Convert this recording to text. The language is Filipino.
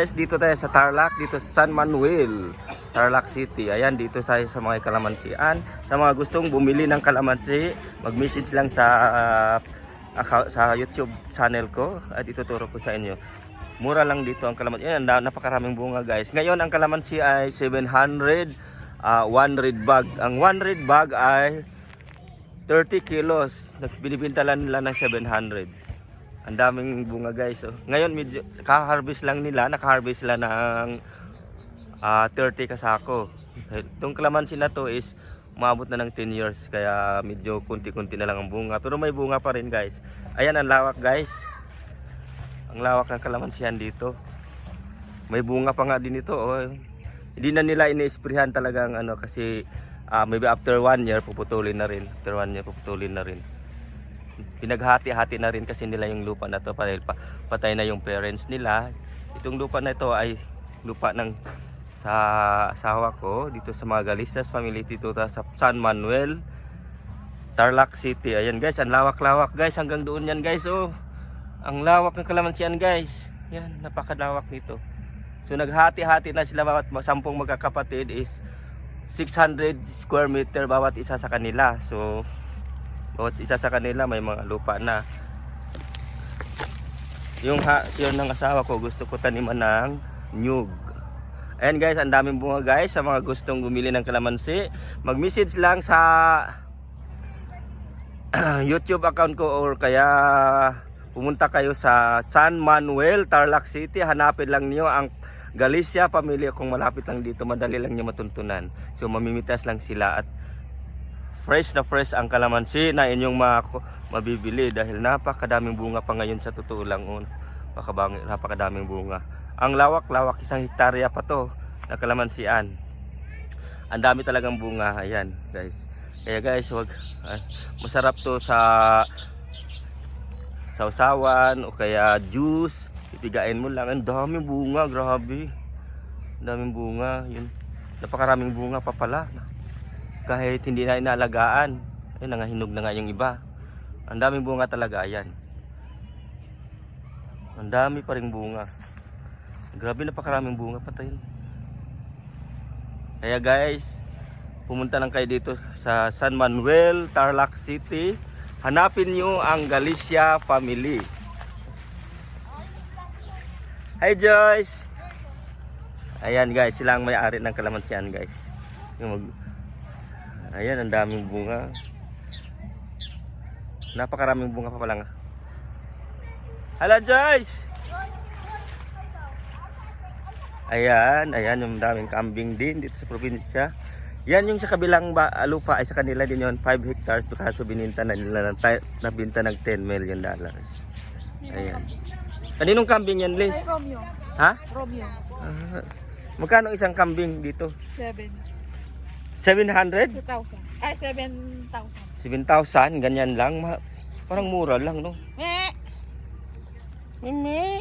Guys, dito tayo sa Tarlac, dito sa San Manuel, Tarlac City. Ayan, dito tayo sa mga kalamansian. Sa mga gustong bumili ng kalamansi, mag-message lang sa YouTube channel ko at ituturo ko sa inyo. Mura lang dito ang kalamansi. Ayan, napakaraming bunga guys. Ngayon ang kalamansi ay 700, 1 red bag. Ang 1 red bag ay 30 kilos. Binibinta lang nila ng 700. Ang daming bunga guys. Oh. Ngayon medyo naka-harvest sila ng 30 kasako. Itong kalamansi na to is umabot na ng 10 years kaya medyo kunti-kunti na lang ang bunga. Pero may bunga pa rin guys. Ayan ang lawak guys. Ang lawak ng kalamansihan dito. May bunga pa nga din ito. Oh. Hindi na nila ini-sprayhan talagang kasi maybe after 1 year puputulin na rin. Pinaghati-hati na rin kasi nila yung lupa na to dahil patay na yung parents nila. Itong lupa na ito ay lupa ng sa asawa ko dito sa mga Galisas family dito sa San Manuel, Tarlac City. Ayan guys, ang lawak-lawak guys, hanggang doon yan guys. Oh, ang lawak ng kalamansian guys. Yan, napakalawak nito. So naghati-hati na sila, bawat 10 magkakapatid is 600 square meter bawat isa sa kanila. So bawat isa sa kanila may mga lupa na. Yung ng asawa ko gusto ko taniman ng nyug. Ayan guys, ang daming bunga guys. Sa mga gustong bumili ng kalamansi, mag-message lang sa YouTube account ko or kaya pumunta kayo sa San Manuel, Tarlac City. Hanapin lang niyo ang Galicia pamilya. Kung malapit lang dito, madali lang niyo matuntunan. So mamimitas lang sila at fresh na fresh ang kalamansi na inyong mabibili dahil napakadaming bunga pa ngayon sa totoo lang. Napakadaming bunga. Ang lawak-lawak, 1 hektarya pa to na kalamansian. Ang dami talagang bunga. Ayan guys. Kaya guys, masarap to sa sausawan o kaya juice. Ipigain mo lang. Ang daming bunga, grabe. Ang daming bunga. Yun. Napakaraming bunga pa pala. Kahit hindi na inaalagaan. Ayun, nangahinog na nga yung iba. Ang daming bunga talaga. Ayan. Ang dami pa rin bunga. Grabe, napakaraming bunga pa tayo. Kaya guys, pumunta lang kayo dito sa San Manuel, Tarlac City. Hanapin nyo ang Galicia family. Hi Joyce. Ayan guys, sila ang may-ari ng kalamansian guys. Ayan, ang daming bunga. Napakaraming bunga pa pala nga. Hello Joyce. Ayan, yung daming kambing din dito sa probinsya. Yan yung sa kabilang lupa ay sa kanila din yon, 5 hectares. Kaso bininta na nila nabinta ng $10 million. Ayan. Kaninong kambing yan, Liz? Ay, Romeo. Ha? Romeo. Magkano isang kambing dito? 700? 7,000. Ay, 7,000. 7,000, ganyan lang. Parang mura lang, no? Me! Mimi.